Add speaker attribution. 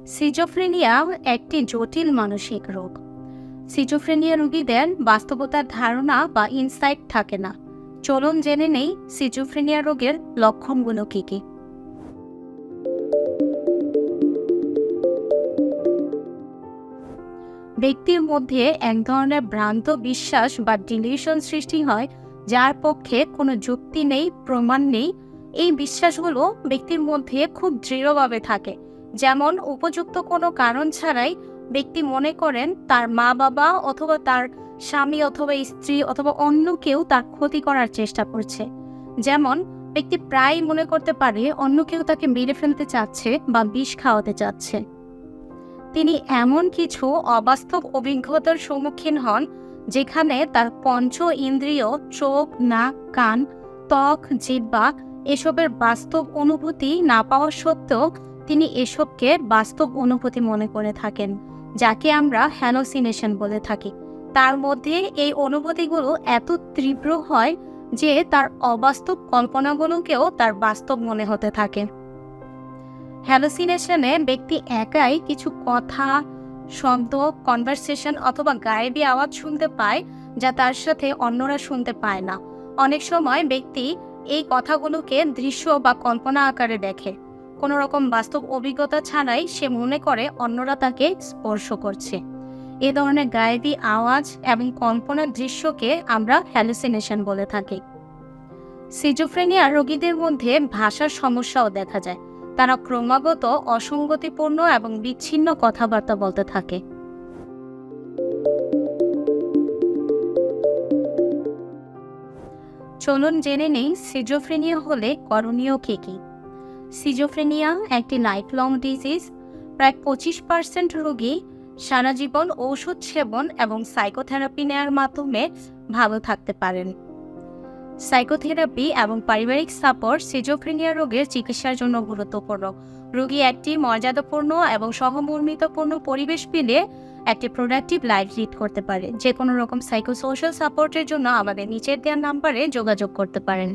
Speaker 1: Schizophrenia একটি জটিল মানসিক রোগ। সিজোফ্রেনিয়া রোগীদের বাস্তবতার ধারণা বা ইনসাইট থাকে না। চলুন জেনে নেই সিজোফ্রেনিয়া রোগের লক্ষণগুলো কী কী। ব্যক্তির মধ্যে এক ধরনের ভ্রান্ত বিশ্বাস বা ডিলিউশন সৃষ্টি হয়, যার পক্ষে কোনো যুক্তি নেই, প্রমাণ নেই। এই বিশ্বাসগুলো ব্যক্তির মধ্যে খুব দৃঢ়ভাবে থাকে। যেমন, উপযুক্ত কোনো কারণ ছাড়াই ব্যক্তি মনে করেন তার মা বাবা অথবা তার স্বামী অথবা স্ত্রী অথবা অন্য কেউ তার ক্ষতি করার চেষ্টা করছে। যেমন, ব্যক্তি প্রায় মনে করতে পারে অন্য কেউ তাকে মেরে ফেলতে চাচ্ছে বা বিষ খাওয়াতে চাচ্ছে। তিনি এমন কিছু অবাস্তব অভিজ্ঞতার সম্মুখীন হন যেখানে তার পঞ্চ ইন্দ্রিয় চোখ, নাক, কান, ত্বক, জিহ্বা এসবের বাস্তব অনুভূতি না পাওয়া সত্ত্বেও তিনি এসবকে বাস্তব অনুভূতি মনে করে থাকেন, যাকে আমরা হ্যালোসিনেশন বলে থাকি। তার মধ্যে এই অনুভূতিগুলো এত তীব্র হয় যে তার অবাস্তব কল্পনাগুলোকেও তার বাস্তব মনে হতে থাকে। হ্যালোসিনেশনে ব্যক্তি একাই কিছু কথা, শব্দ, কনভারসেশন অথবা গায়েবী আওয়াজ শুনতে পায়, যা তার সাথে অন্যরা শুনতে পায় না। অনেক সময় ব্যক্তি এই কথাগুলোকে দৃশ্য বা কল্পনা আকারে দেখে। কোনো রকম বাস্তব অভিজ্ঞতা ছাড়াই সে মনে করে অন্যরা তাকে স্পর্শ করছে। এ ধরনের গায়েবী আওয়াজ এবং কল্পনার দৃশ্যকে আমরা হ্যালোসিনেশন বলে থাকি। সিজোফ্রেনিয়া রোগীদের মধ্যে ভাষার সমস্যাও দেখা যায়। তারা ক্রমাগত অসঙ্গতিপূর্ণ এবং বিচ্ছিন্ন কথাবার্তা বলতে থাকে। চলুন জেনে নেই সিজোফ্রেনিয়া হলে করণীয় কী কী। সিজোফ্রেনিয়া একটি লাইফলং ডিজিজ। প্রায় 25% রোগী সারা জীবন ঔষধ সেবন এবং সাইকোথেরাপি নেওয়ার মাধ্যমে ভালো থাকতে পারেন। সাইকোথেরাপি এবং পারিবারিক সাপোর্ট সিজোফ্রেনিয়া রোগের চিকিৎসার জন্য গুরুত্বপূর্ণ। রোগী একটি মর্যাদাপূর্ণ এবং সহমর্মিতপূর্ণ পরিবেশ পেলে একটি প্রোডাক্টিভ লাইফ লিড করতে পারে। যে কোনো রকম সাইকোসোশ্যাল সাপোর্টের জন্য আমাদের নিচের দেওয়া নাম্বারে যোগাযোগ করতে পারেন।